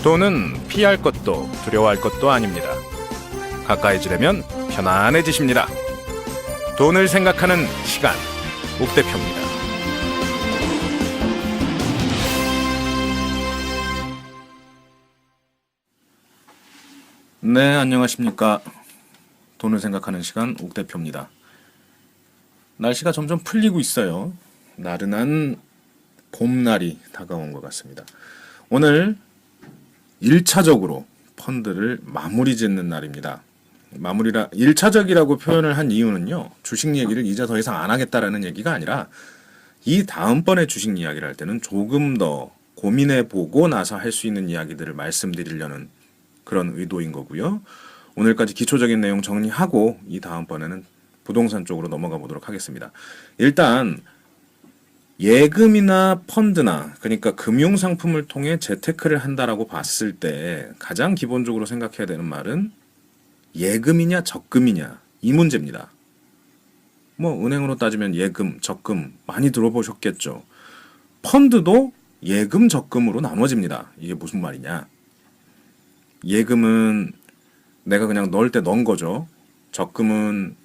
돈은 피할 것도 두려워할 것도 아닙니다. 가까이 지려면 편안해지십니다. 돈을 생각하는 시간, 옥대표입니다. 네, 안녕하십니까. 돈을 생각하는 시간, 옥대표입니다. 날씨가 점점 풀리고 있어요. 나른한 봄날이 다가온 것 같습니다. 오늘 1차적으로 펀드를 마무리 짓는 날입니다. 1차적이라고 표현을 한 이유는요, 주식 얘기를 이제 더 이상 안 하겠다라는 얘기가 아니라 이 다음번에 주식 이야기를 할 때는 조금 더 고민해 보고 나서 할 수 있는 이야기들을 말씀드리려는 그런 의도인 거고요. 오늘까지 기초적인 내용 정리하고 이 다음번에는 부동산 쪽으로 넘어가 보도록 하겠습니다. 일단 예금이나 펀드나 그러니까 금융상품을 통해 재테크를 한다라고 봤을 때 가장 기본적으로 생각해야 되는 말은 예금이냐 적금이냐 이 문제입니다. 뭐 은행으로 따지면 예금, 적금 많이 들어보셨겠죠. 펀드도 예금, 적금으로 나눠집니다. 이게 무슨 말이냐. 예금은 내가 그냥 넣을 때 넣은 거죠. 적금은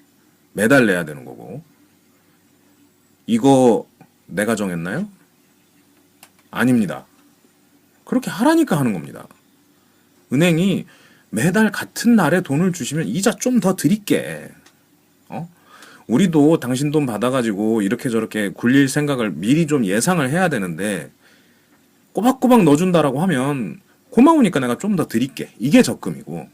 매달 내야 되는 거고. 이거 내가 정했나요? 아닙니다. 그렇게 하라니까 하는 겁니다. 은행이 매달 같은 날에 돈을 주시면 이자 좀 더 드릴게. 우리도 당신 돈 받아가지고 이렇게 저렇게 굴릴 생각을 미리 좀 예상을 해야 되는데 꼬박꼬박 넣어준다라고 하면 고마우니까 내가 좀 더 드릴게. 이게 적금이고,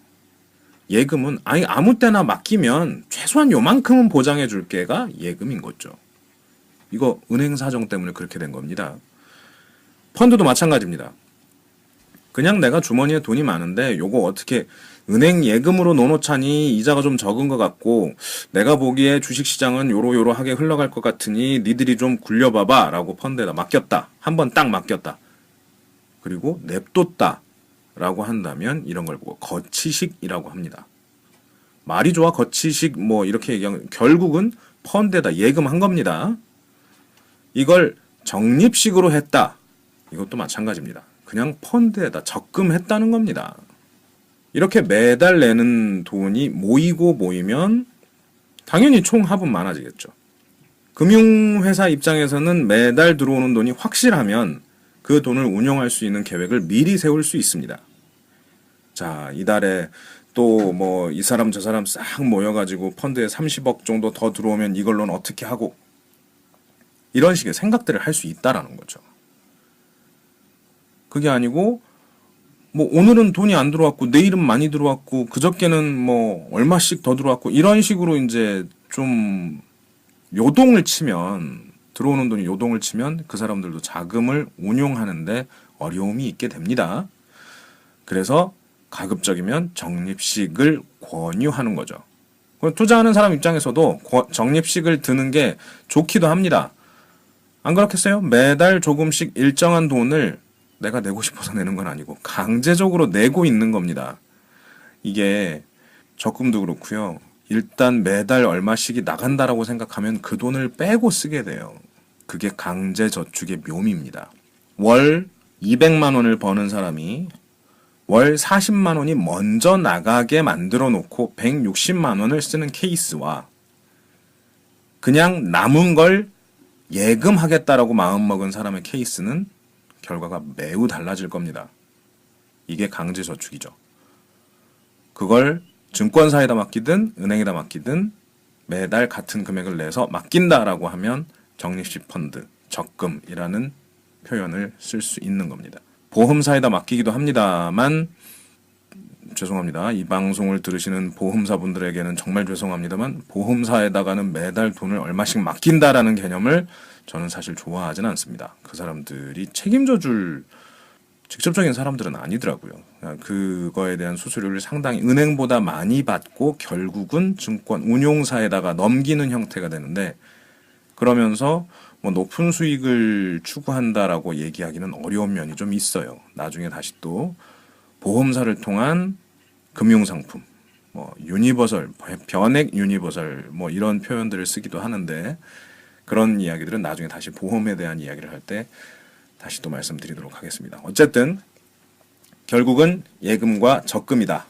예금은 아무 때나 맡기면 최소한 요만큼은 보장해 줄게가 예금인 거죠. 이거 은행 사정 때문에 그렇게 된 겁니다. 펀드도 마찬가지입니다. 그냥 내가 주머니에 돈이 많은데 요거 어떻게 은행 예금으로 넣어놓자니 이자가 좀 적은 것 같고 내가 보기에 주식시장은 요러요러하게 흘러갈 것 같으니 니들이 좀 굴려봐봐 라고 펀드에다 맡겼다. 한번 딱 맡겼다. 그리고 냅뒀다 라고 한다면 이런 걸 보고 거치식이라고 합니다. 말이 좋아 거치식 뭐 이렇게 얘기하면 결국은 펀드에다 예금한 겁니다. 이걸 적립식으로 했다. 이것도 마찬가지입니다. 그냥 펀드에다 적금했다는 겁니다. 이렇게 매달 내는 돈이 모이면 당연히 총 합은 많아지겠죠. 금융회사 입장에서는 매달 들어오는 돈이 확실하면 그 돈을 운용할 수 있는 계획을 미리 세울 수 있습니다. 자, 이달에 또 뭐 이 사람 저 사람 싹 모여가지고 펀드에 30억 정도 더 들어오면 이걸로는 어떻게 하고 이런 식의 생각들을 할 수 있다라는 거죠. 그게 아니고 뭐 오늘은 돈이 안 들어왔고 내일은 많이 들어왔고 그저께는 뭐 얼마씩 더 들어왔고 이런 식으로 이제 좀 요동을 치면 들어오는 돈이 요동을 치면 그 사람들도 자금을 운용하는데 어려움이 있게 됩니다. 그래서 가급적이면 적립식을 권유하는 거죠. 투자하는 사람 입장에서도 적립식을 드는 게 좋기도 합니다. 안 그렇겠어요? 매달 조금씩 일정한 돈을 내가 내고 싶어서 내는 건 아니고 강제적으로 내고 있는 겁니다. 이게 적금도 그렇고요. 일단 매달 얼마씩이 나간다라고 생각하면 그 돈을 빼고 쓰게 돼요. 그게 강제저축의 묘미입니다. 월 200만 원을 버는 사람이 월 40만 원이 먼저 나가게 만들어 놓고 160만 원을 쓰는 케이스와 그냥 남은 걸 예금하겠다라고 마음먹은 사람의 케이스는 결과가 매우 달라질 겁니다. 이게 강제저축이죠. 그걸 증권사에다 맡기든 은행에다 맡기든 매달 같은 금액을 내서 맡긴다라고 하면 적립식 펀드, 적금이라는 표현을 쓸 수 있는 겁니다. 보험사에다 맡기기도 합니다만 죄송합니다. 이 방송을 들으시는 보험사분들에게는 정말 죄송합니다만 보험사에다가는 매달 돈을 얼마씩 맡긴다라는 개념을 저는 사실 좋아하진 않습니다. 그 사람들이 책임져 줄 직접적인 사람들은 아니더라고요. 그거에 대한 수수료를 상당히 은행보다 많이 받고 결국은 증권 운용사에다가 넘기는 형태가 되는데 그러면서 뭐 높은 수익을 추구한다라고 얘기하기는 어려운 면이 좀 있어요. 나중에 다시 또 보험사를 통한 금융상품, 뭐 유니버설, 변액 유니버설 뭐 이런 표현들을 쓰기도 하는데 그런 이야기들은 나중에 다시 보험에 대한 이야기를 할 때 다시 또 말씀드리도록 하겠습니다. 어쨌든 결국은 예금과 적금이다.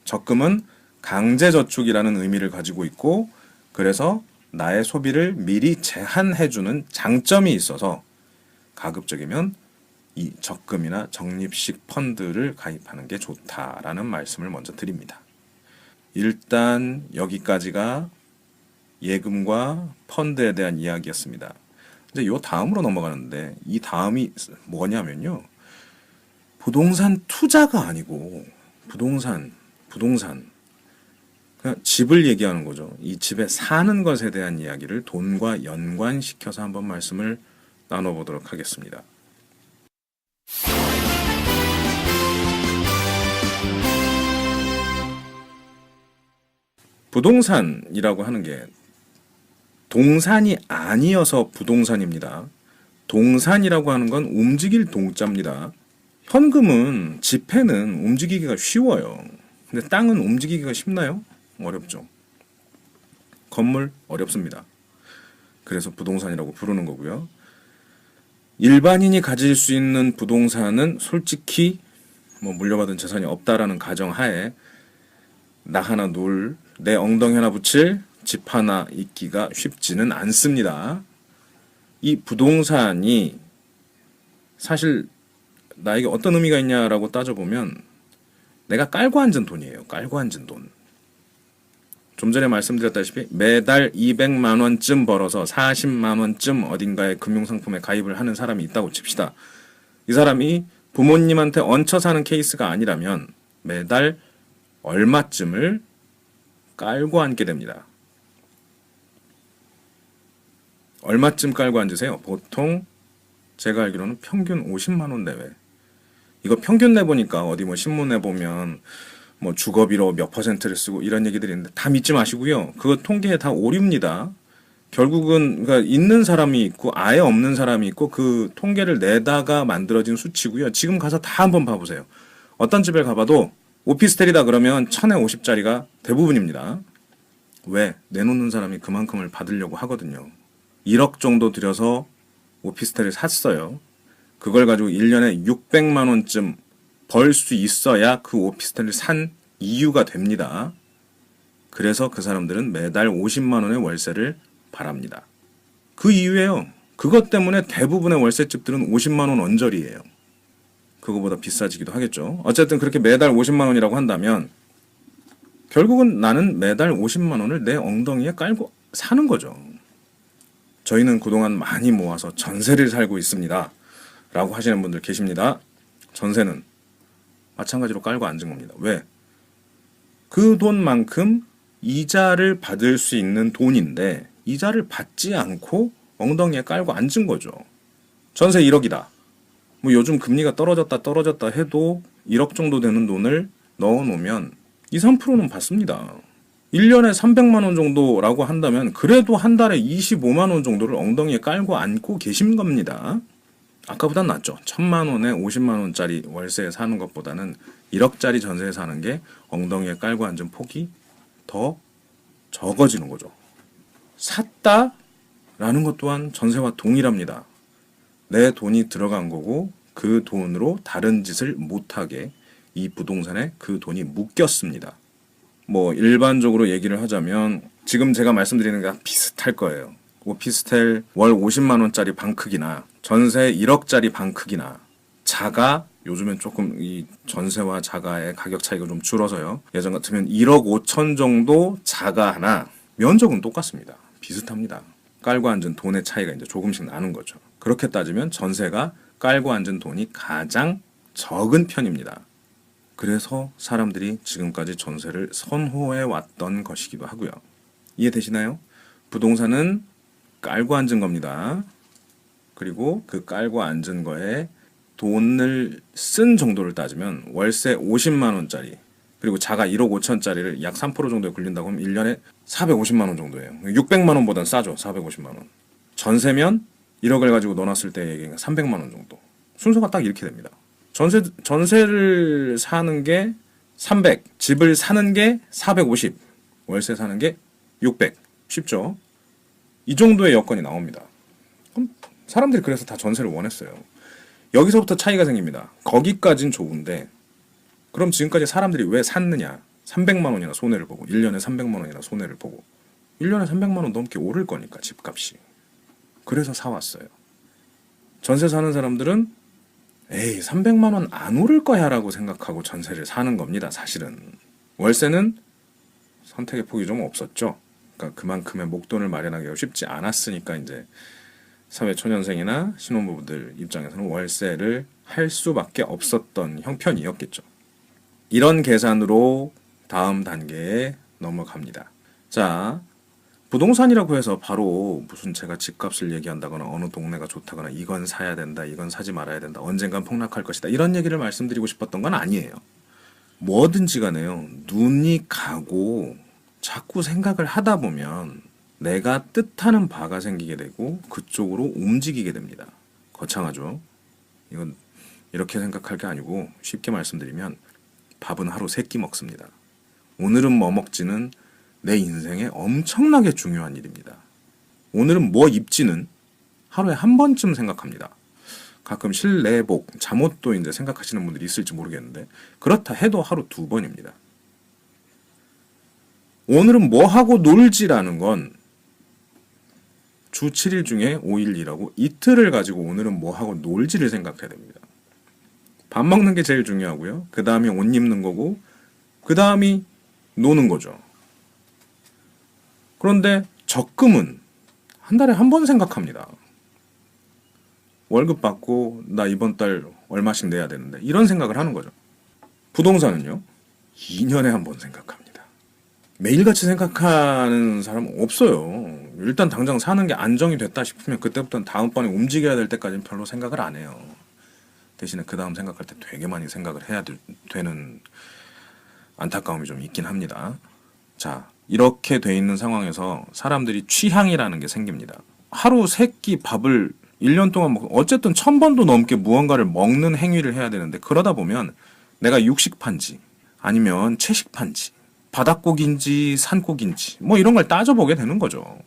적금은 강제저축이라는 의미를 가지고 있고 그래서 나의 소비를 미리 제한해주는 장점이 있어서 가급적이면 이 적금이나 적립식 펀드를 가입하는 게 좋다라는 말씀을 먼저 드립니다. 일단 여기까지가 예금과 펀드에 대한 이야기였습니다. 이제 요 다음으로 넘어가는데 이 다음이 뭐냐면요. 부동산 투자가 아니고 부동산 그냥 집을 얘기하는 거죠. 이 집에 사는 것에 대한 이야기를 돈과 연관시켜서 한번 말씀을 나눠보도록 하겠습니다. 부동산이라고 하는 게 동산이 아니어서 부동산입니다. 동산이라고 하는 건 움직일 동자입니다. 현금은 지폐는 움직이기가 쉬워요. 근데 땅은 움직이기가 쉽나요? 어렵죠. 건물 어렵습니다. 그래서 부동산이라고 부르는 거고요. 일반인이 가질 수 있는 부동산은 솔직히 물려받은 재산이 없다라는 가정하에 나 하나 놓을, 내 엉덩이 하나 붙일 집 하나 있기가 쉽지는 않습니다. 이 부동산이 사실 나에게 어떤 의미가 있냐라고 따져보면 내가 깔고 앉은 돈이에요. 깔고 앉은 돈. 좀 전에 말씀드렸다시피 매달 200만 원쯤 벌어서 40만 원쯤 어딘가에 금융상품에 가입을 하는 사람이 있다고 칩시다. 이 사람이 부모님한테 얹혀 사는 케이스가 아니라면 매달 얼마쯤을 깔고 앉게 됩니다. 얼마쯤 깔고 앉으세요? 보통 제가 알기로는 평균 50만 원 내외. 이거 평균 내보니까 어디 신문에 보면 주거비로 몇 %를 쓰고 이런 얘기들이 있는데 다 믿지 마시고요. 그거 통계에 다 오류입니다. 결국은 그러니까 있는 사람이 있고 아예 없는 사람이 있고 그 통계를 내다가 만들어진 수치고요. 지금 가서 다 한번 봐보세요. 어떤 집을 가봐도 오피스텔이다 그러면 1000에 50짜리가 대부분입니다. 왜? 내놓는 사람이 그만큼을 받으려고 하거든요. 1억 정도 들여서 오피스텔을 샀어요. 그걸 가지고 1년에 600만 원쯤 벌 수 있어야 그 오피스텔을 산 이유가 됩니다. 그래서 그 사람들은 매달 50만 원의 월세를 바랍니다. 그 이유예요. 그것 때문에 대부분의 월세집들은 50만 원 언저리예요. 그거보다 비싸지기도 하겠죠. 어쨌든 그렇게 매달 50만 원이라고 한다면 결국은 나는 매달 50만 원을 내 엉덩이에 깔고 사는 거죠. 저희는 그동안 많이 모아서 전세를 살고 있습니다. 라고 하시는 분들 계십니다. 전세는 마찬가지로 깔고 앉은 겁니다. 왜? 그 돈만큼 이자를 받을 수 있는 돈인데 이자를 받지 않고 엉덩이에 깔고 앉은 거죠. 전세 1억이다. 요즘 금리가 떨어졌다 해도 1억 정도 되는 돈을 넣어놓으면 2, 3%는 받습니다. 1년에 300만 원 정도라고 한다면 그래도 한 달에 25만 원 정도를 엉덩이에 깔고 앉고 계신 겁니다. 아까보단 낫죠. 1000만 원에 50만 원짜리 월세에 사는 것보다는 1억짜리 전세에 사는 게 엉덩이에 깔고 앉은 폭이 더 적어지는 거죠. 샀다라는 것 또한 전세와 동일합니다. 내 돈이 들어간 거고 그 돈으로 다른 짓을 못하게 이 부동산에 그 돈이 묶였습니다. 일반적으로 얘기를 하자면 지금 제가 말씀드리는 게 비슷할 거예요. 오피스텔 월 50만 원짜리 방 크기나 전세 1억짜리 방 크기나 자가 요즘엔 조금 이 전세와 자가의 가격 차이가 좀 줄어서요. 예전 같으면 1억 5천 정도 자가 하나 면적은 똑같습니다. 비슷합니다. 깔고 앉은 돈의 차이가 이제 조금씩 나는 거죠. 그렇게 따지면 전세가 깔고 앉은 돈이 가장 적은 편입니다. 그래서 사람들이 지금까지 전세를 선호해 왔던 것이기도 하고요. 이해되시나요? 부동산은 깔고 앉은 겁니다. 그리고 그 깔고 앉은 거에 돈을 쓴 정도를 따지면 월세 50만 원짜리 그리고 자가 1억 5천짜리를 약 3% 정도에 굴린다고 하면 1년에 450만 원 정도예요. 600만 원보단 싸죠. 450만 원. 전세면 1억을 가지고 넣어놨을 때 300만 원 정도. 순서가 딱 이렇게 됩니다. 전세를 사는 게 300, 집을 사는 게 450, 월세 사는 게 600. 쉽죠? 이 정도의 여건이 나옵니다. 그럼 사람들이 그래서 다 전세를 원했어요. 여기서부터 차이가 생깁니다. 거기까진 좋은데 그럼 지금까지 사람들이 왜 샀느냐? 300만 원이나 손해를 보고 1년에 300만 원이나 손해를 보고 1년에 300만 원 넘게 오를 거니까 집값이. 그래서 사왔어요. 전세 사는 사람들은 에이 300만 원 안 오를 거야 라고 생각하고 전세를 사는 겁니다. 사실은. 월세는 선택의 폭이 좀 없었죠. 그러니까 그만큼의 목돈을 마련하기가 쉽지 않았으니까 이제 사회초년생이나 신혼부부들 입장에서는 월세를 할 수밖에 없었던 형편이었겠죠. 이런 계산으로 다음 단계에 넘어갑니다. 자, 부동산이라고 해서 바로 무슨 제가 집값을 얘기한다거나 어느 동네가 좋다거나 이건 사야 된다, 이건 사지 말아야 된다, 언젠간 폭락할 것이다 이런 얘기를 말씀드리고 싶었던 건 아니에요. 뭐든지 간에요. 눈이 가고 자꾸 생각을 하다 보면 내가 뜻하는 바가 생기게 되고 그쪽으로 움직이게 됩니다. 거창하죠? 이건 이렇게 생각할 게 아니고 쉽게 말씀드리면 밥은 하루 3끼 먹습니다. 오늘은 뭐 먹지는 내 인생에 엄청나게 중요한 일입니다. 오늘은 뭐 입지는 하루에 한 번쯤 생각합니다. 가끔 실내복, 잠옷도 이제 생각하시는 분들이 있을지 모르겠는데 그렇다 해도 하루 2번입니다. 오늘은 뭐 하고 놀지라는 건 주 7일 중에 5일이라고 이틀을 가지고 오늘은 뭐 하고 놀지를 생각해야 됩니다. 밥 먹는 게 제일 중요하고요. 그 다음이 옷 입는 거고 그 다음이 노는 거죠. 그런데 적금은 한 달에 한 번 생각합니다. 월급 받고 나 이번 달 얼마씩 내야 되는데 이런 생각을 하는 거죠. 부동산은요. 2년에 한 번 생각합니다. 매일같이 생각하는 사람은 없어요. 일단 당장 사는 게 안정이 됐다 싶으면 그때부터는 다음번에 움직여야 될 때까지는 별로 생각을 안 해요. 대신에 그 다음 생각할 때 되게 많이 생각을 해야 되는 안타까움이 좀 있긴 합니다. 자, 이렇게 돼 있는 상황에서 사람들이 취향이라는 게 생깁니다. 하루 3끼 밥을 1년 동안 먹고 어쨌든 1000번도 넘게 무언가를 먹는 행위를 해야 되는데 그러다 보면 내가 육식파인지 아니면 채식파인지 바닷고기인지 산고기인지 뭐 이런 걸 따져보게 되는 거죠.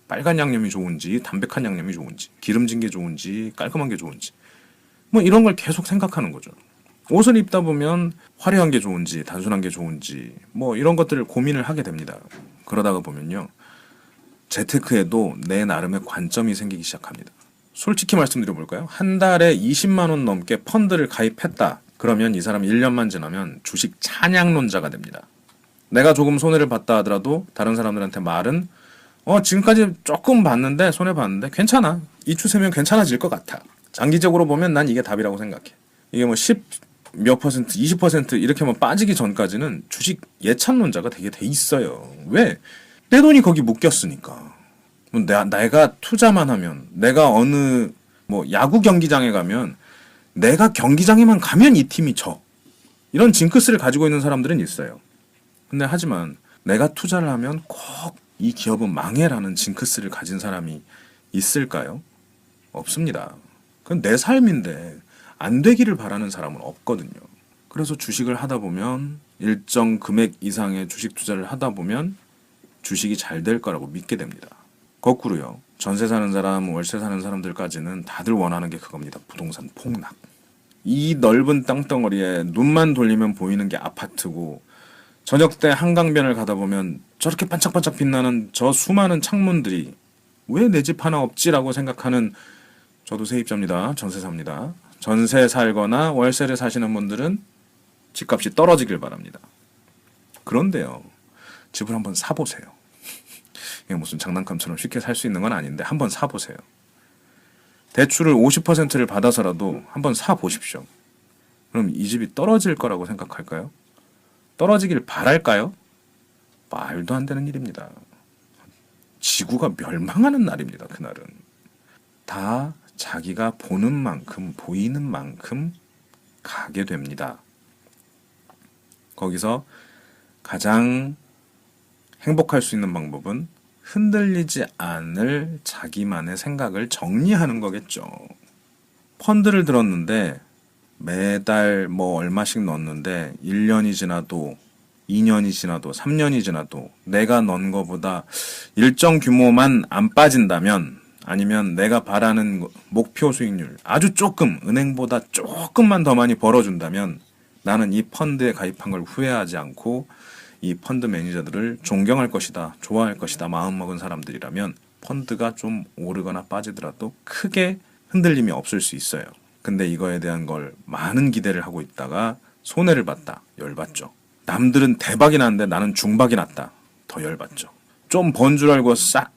빨간 양념이 좋은지 담백한 양념이 좋은지 기름진 게 좋은지 깔끔한 게 좋은지 뭐 이런 걸 계속 생각하는 거죠. 옷을 입다 보면 화려한 게 좋은지 단순한 게 좋은지 뭐 이런 것들을 고민을 하게 됩니다. 그러다가 보면요. 재테크에도 내 나름의 관점이 생기기 시작합니다. 솔직히 말씀드려볼까요? 한 달에 20만 원 넘게 펀드를 가입했다. 그러면 이 사람 1년만 지나면 주식 찬양론자가 됩니다. 내가 조금 손해를 봤다 하더라도 다른 사람들한테 말은 지금까지 조금 봤는데 손해봤는데 괜찮아. 이 추세면 괜찮아질 것 같아. 장기적으로 보면 난 이게 답이라고 생각해. 이게 뭐 10 몇 퍼센트, 20% 이렇게만 빠지기 전까지는 주식 예찬론자가 되게 돼 있어요. 왜? 내 돈이 거기 묶였으니까. 내가 투자만 하면, 내가 어느 뭐 야구 경기장에 가면, 내가 경기장에만 가면 이 팀이 져. 이런 징크스를 가지고 있는 사람들은 있어요. 근데 하지만 내가 투자를 하면 꼭 이 기업은 망해라는 징크스를 가진 사람이 있을까요? 없습니다. 그건 내 삶인데 안 되기를 바라는 사람은 없거든요. 그래서 주식을 하다 보면 일정 금액 이상의 주식 투자를 하다 보면 주식이 잘 될 거라고 믿게 됩니다. 거꾸로요. 전세 사는 사람, 월세 사는 사람들까지는 다들 원하는 게 그겁니다. 부동산 폭락. 이 넓은 땅덩어리에 눈만 돌리면 보이는 게 아파트고 저녁 때 한강변을 가다 보면 저렇게 반짝반짝 빛나는 저 수많은 창문들이 왜 내 집 하나 없지라고 생각하는 저도 세입자입니다. 전세 삽니다. 전세 살거나 월세를 사시는 분들은 집값이 떨어지길 바랍니다. 그런데요. 집을 한번 사보세요. 이게 무슨 장난감처럼 쉽게 살 수 있는 건 아닌데 한번 사보세요. 대출을 50%를 받아서라도 한번 사보십시오. 그럼 이 집이 떨어질 거라고 생각할까요? 떨어지길 바랄까요? 말도 안 되는 일입니다. 지구가 멸망하는 날입니다. 그날은. 다 자기가 보는 만큼 보이는 만큼 가게 됩니다. 거기서 가장 행복할 수 있는 방법은 흔들리지 않을 자기만의 생각을 정리하는 거겠죠. 펀드를 들었는데 매달 뭐 얼마씩 넣었는데 1년이 지나도 2년이 지나도 3년이 지나도 내가 넣은 거보다 일정 규모만 안 빠진다면 아니면 내가 바라는 목표 수익률 아주 조금 은행보다 조금만 더 많이 벌어준다면 나는 이 펀드에 가입한 걸 후회하지 않고 이 펀드 매니저들을 존경할 것이다, 좋아할 것이다 마음먹은 사람들이라면 펀드가 좀 오르거나 빠지더라도 크게 흔들림이 없을 수 있어요. 근데 이거에 대한 걸 많은 기대를 하고 있다가 손해를 봤다. 열받죠. 남들은 대박이 났는데 나는 중박이 났다. 더 열받죠. 좀 번 줄 알고 싹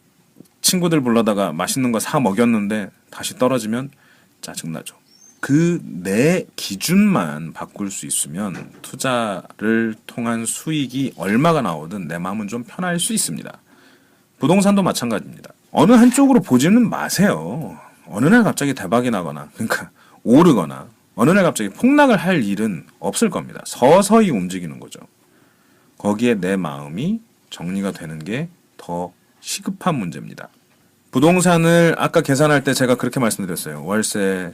친구들 불러다가 맛있는 거 사 먹였는데 다시 떨어지면 짜증나죠. 그 내 기준만 바꿀 수 있으면 투자를 통한 수익이 얼마가 나오든 내 마음은 좀 편할 수 있습니다. 부동산도 마찬가지입니다. 어느 한쪽으로 보지는 마세요. 어느 날 갑자기 대박이 나거나 그러니까 오르거나 어느 날 갑자기 폭락을 할 일은 없을 겁니다. 서서히 움직이는 거죠. 거기에 내 마음이 정리가 되는 게 더 시급한 문제입니다. 부동산을 아까 계산할 때 제가 그렇게 말씀드렸어요. 월세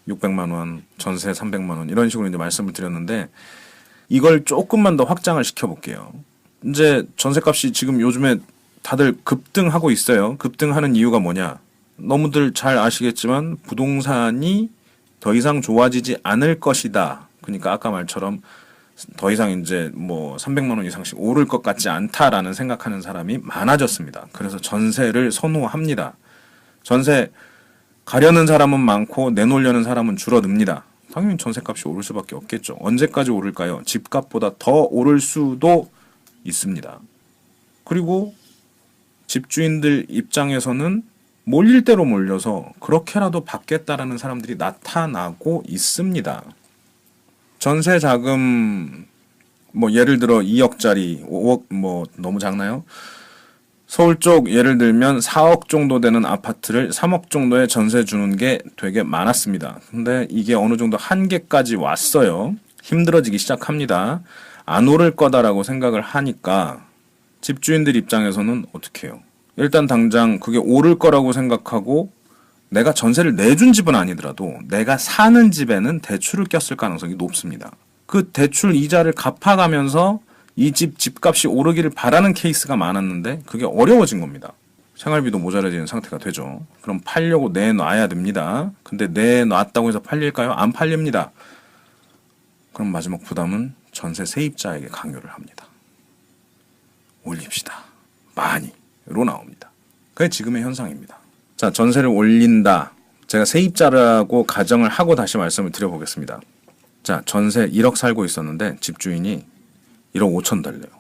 600만 원, 전세 300만 원 이런 식으로 이제 말씀을 드렸는데 이걸 조금만 더 확장을 시켜볼게요. 이제 전세값이 지금 요즘에 다들 급등하고 있어요. 급등하는 이유가 뭐냐? 너무들 잘 아시겠지만 부동산이 더 이상 좋아지지 않을 것이다. 그러니까 아까 말처럼 더 이상 이제 뭐 300만 원 이상씩 오를 것 같지 않다라는 생각하는 사람이 많아졌습니다. 그래서 전세를 선호합니다. 전세 가려는 사람은 많고 내놓으려는 사람은 줄어듭니다. 당연히 전세값이 오를 수밖에 없겠죠. 언제까지 오를까요? 집값보다 더 오를 수도 있습니다. 그리고 집주인들 입장에서는 몰릴 대로 몰려서 그렇게라도 받겠다라는 사람들이 나타나고 있습니다. 전세 자금 뭐 예를 들어 2억짜리 5억 뭐 너무 작나요? 서울 쪽 예를 들면 4억 정도 되는 아파트를 3억 정도에 전세 주는 게 되게 많았습니다. 근데 이게 어느 정도 한계까지 왔어요. 힘들어지기 시작합니다. 안 오를 거다라고 생각을 하니까 집주인들 입장에서는 어떻게 해요? 일단 당장 그게 오를 거라고 생각하고 내가 전세를 내준 집은 아니더라도 내가 사는 집에는 대출을 꼈을 가능성이 높습니다. 그 대출 이자를 갚아가면서 이 집값이 오르기를 바라는 케이스가 많았는데 그게 어려워진 겁니다. 생활비도 모자라지는 상태가 되죠. 그럼 팔려고 내놔야 됩니다. 근데 내놨다고 해서 팔릴까요? 안 팔립니다. 그럼 마지막 부담은 전세 세입자에게 강요를 합니다. 올립시다. 많이로 나옵니다. 그게 지금의 현상입니다. 자, 전세를 올린다. 제가 세입자라고 가정을 하고 다시 말씀을 드려보겠습니다. 자, 전세 1억 살고 있었는데 집주인이 1억 5천 달래요.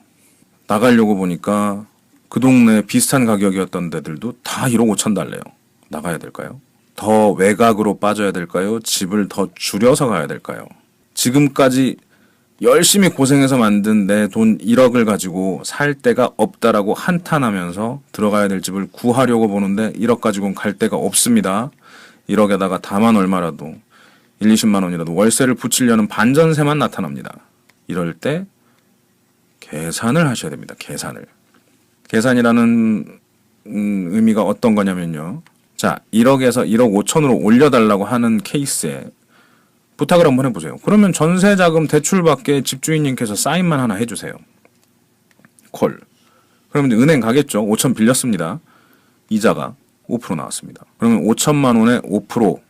나가려고 보니까 그 동네 비슷한 가격이었던 데들도 다 1억 5천 달래요. 나가야 될까요? 더 외곽으로 빠져야 될까요? 집을 더 줄여서 가야 될까요? 지금까지 열심히 고생해서 만든 내 돈 1억을 가지고 살 데가 없다라고 한탄하면서 들어가야 될 집을 구하려고 보는데 1억 가지고는 갈 데가 없습니다. 1억에다가 다만 얼마라도 1, 20만 원이라도 월세를 붙이려는 반전세만 나타납니다. 이럴 때 계산을 하셔야 됩니다. 계산이라는 의미가 어떤 거냐면요. 자, 1억에서 1억 5천으로 올려달라고 하는 케이스에 부탁을 한번 해보세요. 그러면 전세자금 대출받게 집주인님께서 사인만 하나 해주세요. 콜. 그러면 은행 가겠죠. 5천 빌렸습니다. 이자가 5% 나왔습니다. 그러면 5천만 원에 5%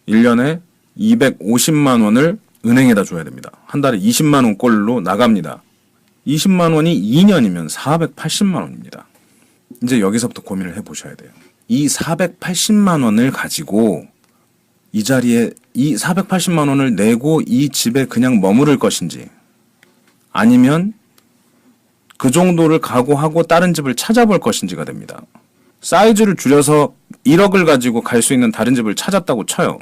1년에 250만 원을 은행에다 줘야 됩니다. 한 달에 20만 원 꼴로 나갑니다. 20만 원이 2년이면 480만 원입니다. 이제 여기서부터 고민을 해보셔야 돼요. 이 480만 원을 가지고 이 자리에 이 480만 원을 내고 이 집에 그냥 머무를 것인지 아니면 그 정도를 각오하고 다른 집을 찾아볼 것인지가 됩니다. 사이즈를 줄여서 1억을 가지고 갈 수 있는 다른 집을 찾았다고 쳐요.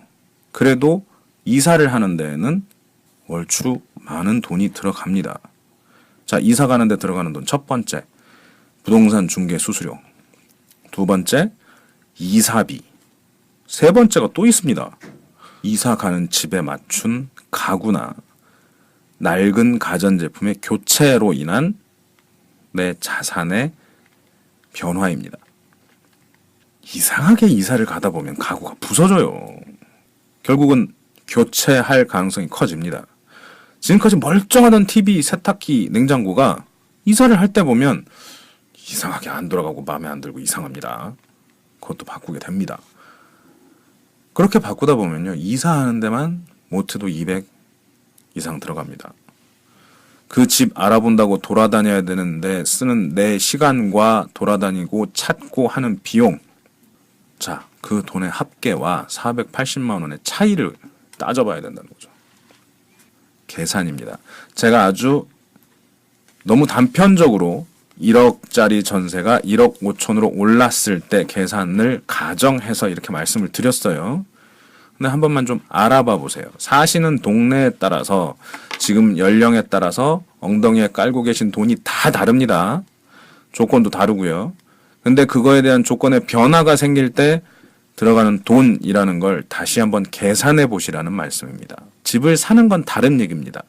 그래도 이사를 하는 데에는 월추 많은 돈이 들어갑니다. 자, 이사 가는 데 들어가는 돈 첫 번째, 부동산 중개 수수료. 두 번째, 이사비. 세 번째가 또 있습니다. 이사 가는 집에 맞춘 가구나 낡은 가전제품의 교체로 인한 내 자산의 변화입니다. 이상하게 이사를 가다 보면 가구가 부서져요. 결국은 교체할 가능성이 커집니다. 지금까지 멀쩡하던 TV, 세탁기, 냉장고가 이사를 할 때 보면 이상하게 안 돌아가고 마음에 안 들고 이상합니다. 그것도 바꾸게 됩니다. 그렇게 바꾸다 보면요. 이사하는 데만 못해도 200, 이상 들어갑니다. 그 집 알아본다고 돌아다녀야 되는데 쓰는 내 시간과 돌아다니고 찾고 하는 비용. 자, 그 돈의 합계와 480만 원의 차이를 따져봐야 된다는 거죠. 계산입니다. 제가 아주 너무 단편적으로 1억짜리 전세가 1억 5천으로 올랐을 때 계산을 가정해서 이렇게 말씀을 드렸어요. 근데 한 번만 좀 알아봐 보세요. 사시는 동네에 따라서 지금 연령에 따라서 엉덩이에 깔고 계신 돈이 다 다릅니다. 조건도 다르고요. 근데 그거에 대한 조건의 변화가 생길 때 들어가는 돈이라는 걸 다시 한번 계산해 보시라는 말씀입니다. 집을 사는 건 다른 얘기입니다.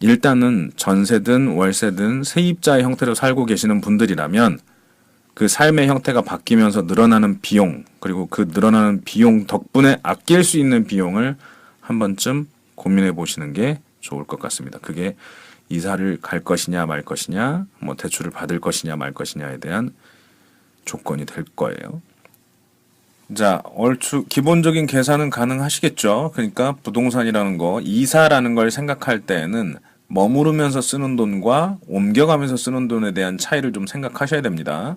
일단은 전세든 월세든 세입자의 형태로 살고 계시는 분들이라면 그 삶의 형태가 바뀌면서 늘어나는 비용, 그리고 그 늘어나는 비용 덕분에 아낄 수 있는 비용을 한 번쯤 고민해 보시는 게 좋을 것 같습니다. 그게 이사를 갈 것이냐 말 것이냐, 뭐 대출을 받을 것이냐 말 것이냐에 대한 조건이 될 거예요. 자, 얼추 기본적인 계산은 가능하시겠죠. 그러니까 부동산이라는 거, 이사라는 걸 생각할 때에는 머무르면서 쓰는 돈과 옮겨가면서 쓰는 돈에 대한 차이를 좀 생각하셔야 됩니다.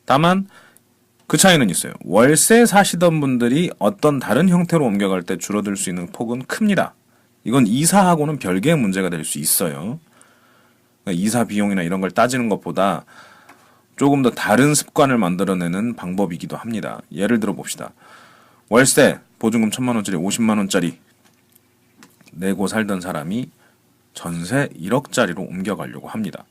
다만 그 차이는 있어요. 월세 사시던 분들이 어떤 다른 형태로 옮겨갈 때 줄어들 수 있는 폭은 큽니다. 이건 이사하고는 별개의 문제가 될 수 있어요. 그러니까 이사 비용이나 이런 걸 따지는 것보다 조금 더 다른 습관을 만들어내는 방법이기도 합니다. 예를 들어 봅시다. 월세 보증금 1,000만 원짜리 50만 원짜리 내고 살던 사람이 전세 1억짜리로 옮겨가려고 합니다.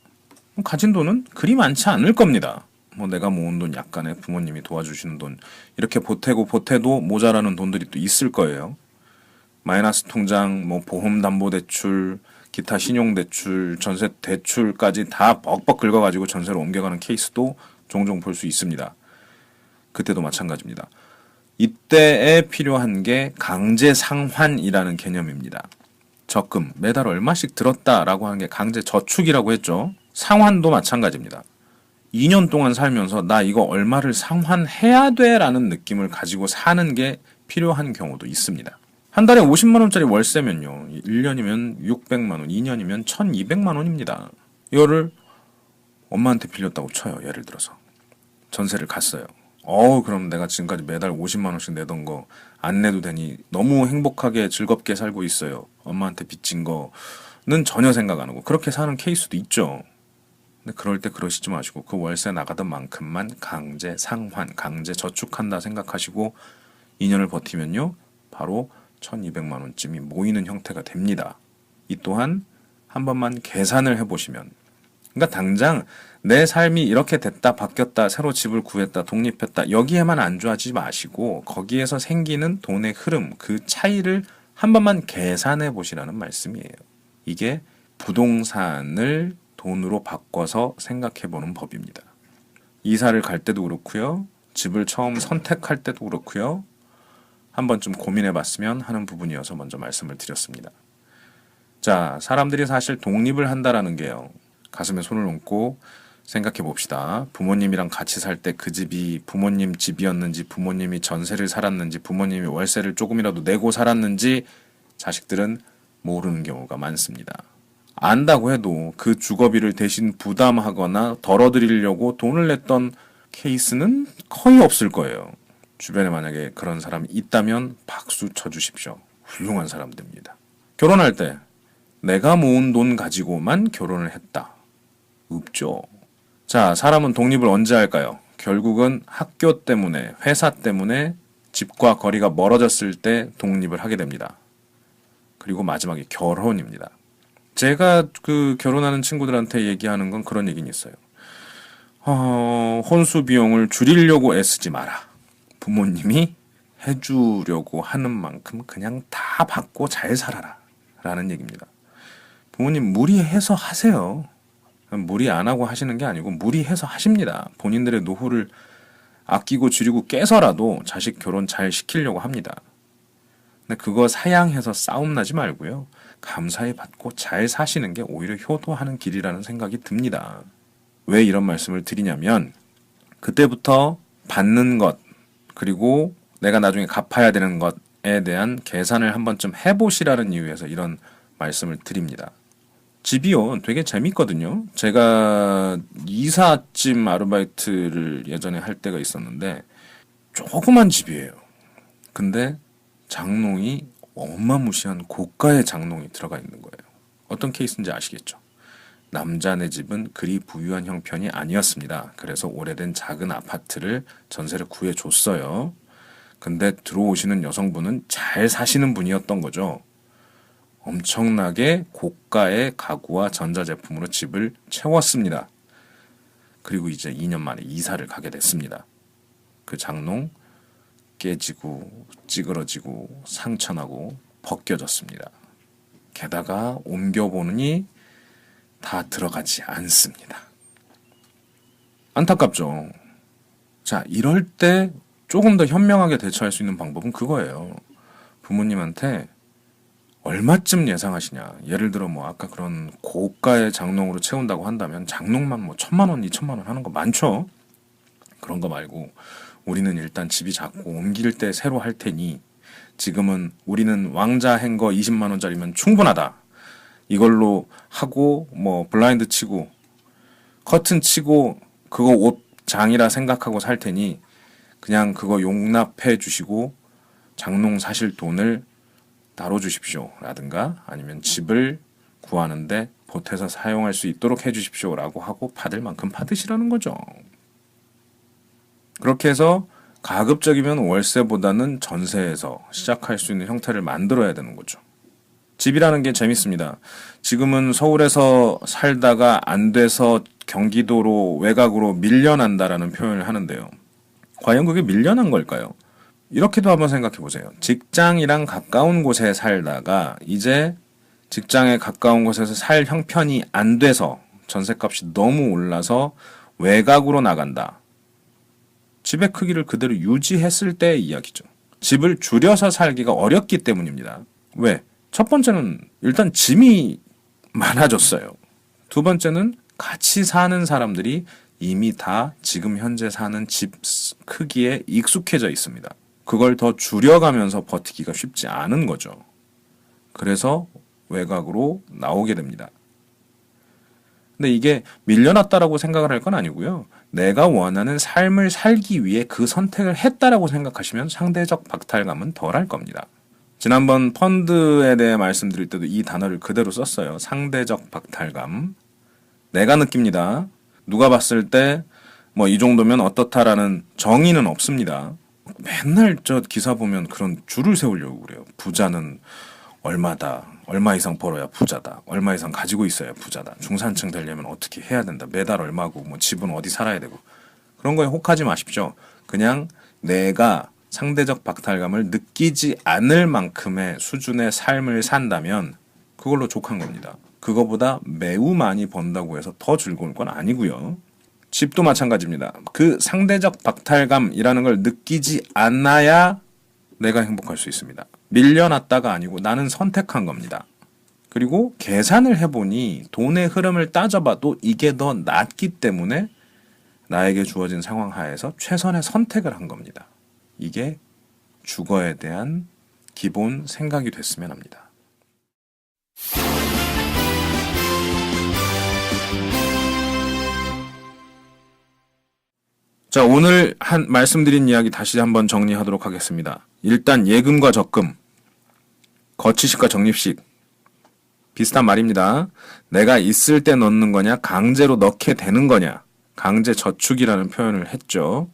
가진 돈은 그리 많지 않을 겁니다. 뭐 내가 모은 돈 약간의 부모님이 도와주시는 돈 이렇게 보태도 모자라는 돈들이 또 있을 거예요. 마이너스 통장, 뭐 보험담보대출, 기타 신용대출, 전세대출까지 다 벅벅 긁어가지고 전세로 옮겨가는 케이스도 종종 볼 수 있습니다. 그때도 마찬가지입니다. 이때에 필요한 게 강제상환이라는 개념입니다. 적금, 매달 얼마씩 들었다라고 하는 게 강제저축이라고 했죠. 상환도 마찬가지입니다. 2년 동안 살면서 나 이거 얼마를 상환해야 돼 라는 느낌을 가지고 사는 게 필요한 경우도 있습니다. 한 달에 50만 원짜리 월세면요. 1년이면 600만 원, 2년이면 1200만 원입니다. 이거를 엄마한테 빌렸다고 쳐요. 예를 들어서. 전세를 갔어요. 그럼 내가 지금까지 매달 50만 원씩 내던 거 안 내도 되니 너무 행복하게 즐겁게 살고 있어요. 엄마한테 빚진 거는 전혀 생각 안 하고 그렇게 사는 케이스도 있죠. 근데 그럴 때 그러시지 마시고 그 월세 나가던 만큼만 강제 상환, 강제 저축한다 생각하시고 2년을 버티면요. 바로 1200만 원쯤이 모이는 형태가 됩니다. 이 또한 한 번만 계산을 해보시면 그러니까 당장 내 삶이 이렇게 됐다 바뀌었다 새로 집을 구했다 독립했다 여기에만 안주하지 마시고 거기에서 생기는 돈의 흐름 그 차이를 한 번만 계산해 보시라는 말씀이에요. 이게 부동산을 돈으로 바꿔서 생각해 보는 법입니다. 이사를 갈 때도 그렇고요. 집을 처음 선택할 때도 그렇고요. 한 번쯤 고민해 봤으면 하는 부분이어서 먼저 말씀을 드렸습니다. 자, 사람들이 사실 독립을 한다라는 게요. 가슴에 손을 얹고 생각해 봅시다. 부모님이랑 같이 살 때 그 집이 부모님 집이었는지 부모님이 전세를 살았는지 부모님이 월세를 조금이라도 내고 살았는지 자식들은 모르는 경우가 많습니다. 안다고 해도 그 주거비를 대신 부담하거나 덜어드리려고 돈을 냈던 케이스는 거의 없을 거예요. 주변에 만약에 그런 사람이 있다면 박수 쳐주십시오. 훌륭한 사람들입니다. 결혼할 때 내가 모은 돈 가지고만 결혼을 했다. 없죠. 자, 사람은 독립을 언제 할까요? 결국은 학교 때문에, 회사 때문에 집과 거리가 멀어졌을 때 독립을 하게 됩니다. 그리고 마지막에 결혼입니다. 제가 그 결혼하는 친구들한테 얘기하는 건 그런 얘기는 있어요. 혼수 비용을 줄이려고 애쓰지 마라. 부모님이 해주려고 하는 만큼 그냥 다 받고 잘 살아라. 라는 얘기입니다. 부모님 무리해서 하세요. 무리 안 하고 하시는 게 아니고 무리해서 하십니다. 본인들의 노후를 아끼고 줄이고 깨서라도 자식 결혼 잘 시키려고 합니다. 근데 그거 사양해서 싸움 나지 말고요. 감사히 받고 잘 사시는 게 오히려 효도하는 길이라는 생각이 듭니다. 왜 이런 말씀을 드리냐면 그때부터 받는 것 그리고 내가 나중에 갚아야 되는 것에 대한 계산을 한 번쯤 해보시라는 이유에서 이런 말씀을 드립니다. 집이요, 되게 재밌거든요. 제가 이삿짐 아르바이트를 예전에 할 때가 있었는데, 조그만 집이에요. 근데 장롱이 어마무시한 고가의 장롱이 들어가 있는 거예요. 어떤 케이스인지 아시겠죠? 남자네 집은 그리 부유한 형편이 아니었습니다. 그래서 오래된 작은 아파트를 전세를 구해줬어요. 근데 들어오시는 여성분은 잘 사시는 분이었던 거죠. 엄청나게 고가의 가구와 전자제품으로 집을 채웠습니다. 그리고 이제 2년 만에 이사를 가게 됐습니다. 그 장롱 깨지고 찌그러지고 상처나고 벗겨졌습니다. 게다가 옮겨보느니 다 들어가지 않습니다. 안타깝죠. 자, 이럴 때 조금 더 현명하게 대처할 수 있는 방법은 그거예요. 부모님한테 얼마쯤 예상하시냐. 예를 들어 뭐 아까 그런 고가의 장롱으로 채운다고 한다면 장롱만 뭐 1,000만 원, 2,000만 원 하는 거 많죠. 그런 거 말고 우리는 일단 집이 작고 옮길 때 새로 할 테니 지금은 우리는 왕자 행거 20만 원짜리면 충분하다. 이걸로 하고 뭐 블라인드 치고 커튼 치고 그거 옷장이라 생각하고 살 테니 그냥 그거 용납해 주시고 장롱 사실 돈을 따로 주십시오 라든가 아니면 집을 구하는데 보태서 사용할 수 있도록 해 주십시오 라고 하고 받을 만큼 받으시라는 거죠. 그렇게 해서 가급적이면 월세보다는 전세에서 시작할 수 있는 형태를 만들어야 되는 거죠. 집이라는 게 재밌습니다. 지금은 서울에서 살다가 안 돼서 경기도로 외곽으로 밀려난다라는 표현을 하는데요. 과연 그게 밀려난 걸까요? 이렇게도 한번 생각해 보세요. 직장이랑 가까운 곳에 살다가 이제 직장에 가까운 곳에서 살 형편이 안 돼서 전셋값이 너무 올라서 외곽으로 나간다. 집의 크기를 그대로 유지했을 때의 이야기죠. 집을 줄여서 살기가 어렵기 때문입니다. 왜? 첫 번째는 일단 짐이 많아졌어요. 두 번째는 같이 사는 사람들이 이미 다 지금 현재 사는 집 크기에 익숙해져 있습니다. 그걸 더 줄여가면서 버티기가 쉽지 않은 거죠. 그래서 외곽으로 나오게 됩니다. 근데 이게 밀려났다라고 생각을 할 건 아니고요. 내가 원하는 삶을 살기 위해 그 선택을 했다라고 생각하시면 상대적 박탈감은 덜할 겁니다. 지난번 펀드에 대해 말씀드릴 때도 이 단어를 그대로 썼어요. 상대적 박탈감. 내가 느낍니다. 누가 봤을 때 뭐 이 정도면 어떻다라는 정의는 없습니다. 맨날 저 기사 보면 그런 줄을 세우려고 그래요. 부자는 얼마다. 얼마 이상 벌어야 부자다. 얼마 이상 가지고 있어야 부자다. 중산층 되려면 어떻게 해야 된다. 매달 얼마고 뭐 집은 어디 살아야 되고. 그런 거에 혹하지 마십시오. 그냥 내가 상대적 박탈감을 느끼지 않을 만큼의 수준의 삶을 산다면 그걸로 족한 겁니다. 그거보다 매우 많이 번다고 해서 더 즐거울 건 아니고요. 집도 마찬가지입니다. 그 상대적 박탈감이라는 걸 느끼지 않아야 내가 행복할 수 있습니다. 밀려났다가 아니고 나는 선택한 겁니다. 그리고 계산을 해보니 돈의 흐름을 따져봐도 이게 더 낫기 때문에 나에게 주어진 상황 하에서 최선의 선택을 한 겁니다. 이게 주거에 대한 기본 생각이 됐으면 합니다. 자, 오늘 말씀드린 이야기 다시 한번 정리하도록 하겠습니다. 일단 예금과 적금, 거치식과 적립식 비슷한 말입니다. 내가 있을 때 넣는 거냐, 강제로 넣게 되는 거냐, 강제 저축이라는 표현을 했죠.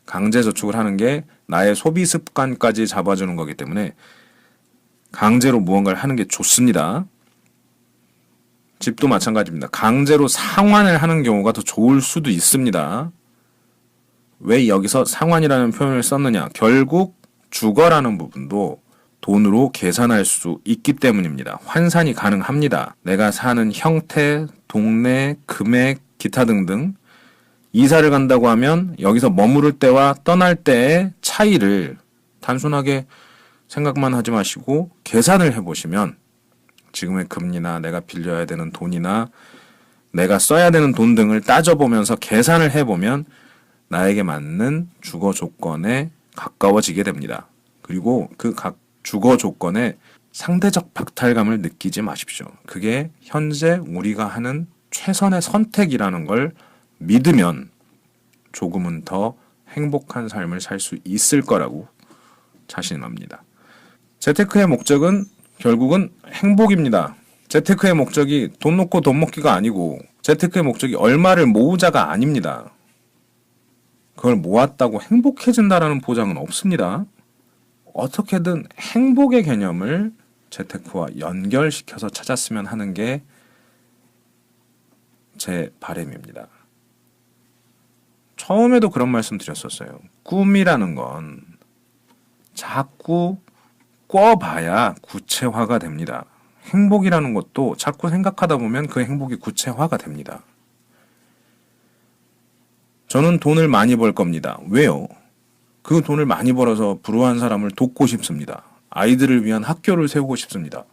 강제 저축을 하는 게 나의 소비 습관까지 잡아주는 거기 때문에 강제로 무언가를 하는 게 좋습니다. 집도 마찬가지입니다. 강제로 상환을 하는 경우가 더 좋을 수도 있습니다. 왜 여기서 상환이라는 표현을 썼느냐? 결국 주거라는 부분도 돈으로 계산할 수 있기 때문입니다. 환산이 가능합니다. 내가 사는 형태, 동네, 금액, 기타 등등 이사를 간다고 하면 여기서 머무를 때와 떠날 때의 차이를 단순하게 생각만 하지 마시고 계산을 해보시면 지금의 금리나 내가 빌려야 되는 돈이나 내가 써야 되는 돈 등을 따져보면서 계산을 해보면 나에게 맞는 주거 조건에 가까워지게 됩니다. 그리고 그 각 주거 조건에 상대적 박탈감을 느끼지 마십시오. 그게 현재 우리가 하는 최선의 선택이라는 걸 믿으면 조금은 더 행복한 삶을 살 수 있을 거라고 자신합니다. 재테크의 목적은 결국은 행복입니다. 재테크의 목적이 돈 놓고 돈 먹기가 아니고 재테크의 목적이 얼마를 모으자가 아닙니다. 그걸 모았다고 행복해진다라는 보장은 없습니다. 어떻게든 행복의 개념을 재테크와 연결시켜서 찾았으면 하는 게 제 바람입니다. 처음에도 그런 말씀 드렸었어요. 꿈이라는 건 자꾸 꿔봐야 구체화가 됩니다. 행복이라는 것도 자꾸 생각하다 보면 그 행복이 구체화가 됩니다. 저는 돈을 많이 벌 겁니다. 왜요? 그 돈을 많이 벌어서 불우한 사람을 돕고 싶습니다. 아이들을 위한 학교를 세우고 싶습니다.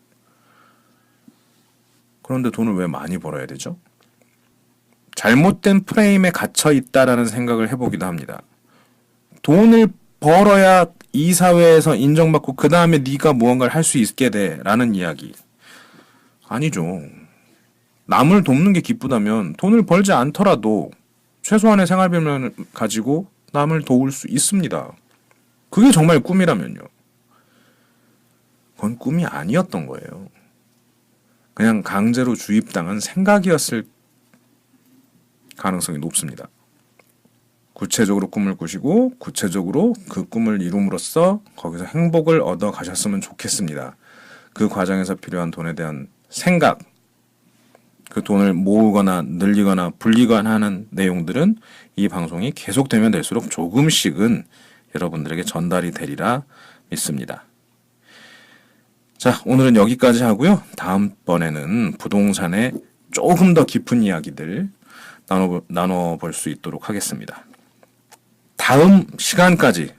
그런데 돈을 왜 많이 벌어야 되죠? 잘못된 프레임에 갇혀 있다라는 생각을 해보기도 합니다. 돈을 벌어야 이 사회에서 인정받고 그 다음에 네가 무언가를 할 수 있게 돼라는 이야기. 아니죠. 남을 돕는 게 기쁘다면 돈을 벌지 않더라도 최소한의 생활비를 가지고 남을 도울 수 있습니다. 그게 정말 꿈이라면요. 그건 꿈이 아니었던 거예요. 그냥 강제로 주입당한 생각이었을 가능성이 높습니다. 구체적으로 꿈을 꾸시고 구체적으로 그 꿈을 이룸으로써 거기서 행복을 얻어 가셨으면 좋겠습니다. 그 과정에서 필요한 돈에 대한 생각, 그 돈을 모으거나 늘리거나 불리거나 하는 내용들은 이 방송이 계속되면 될수록 조금씩은 여러분들에게 전달이 되리라 믿습니다. 자, 오늘은 여기까지 하고요. 다음번에는 부동산의 조금 더 깊은 이야기들 나눠볼 수 있도록 하겠습니다. 다음 시간까지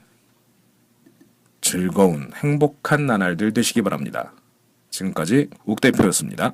즐거운 행복한 나날들 되시기 바랍니다. 지금까지 욱 대표였습니다.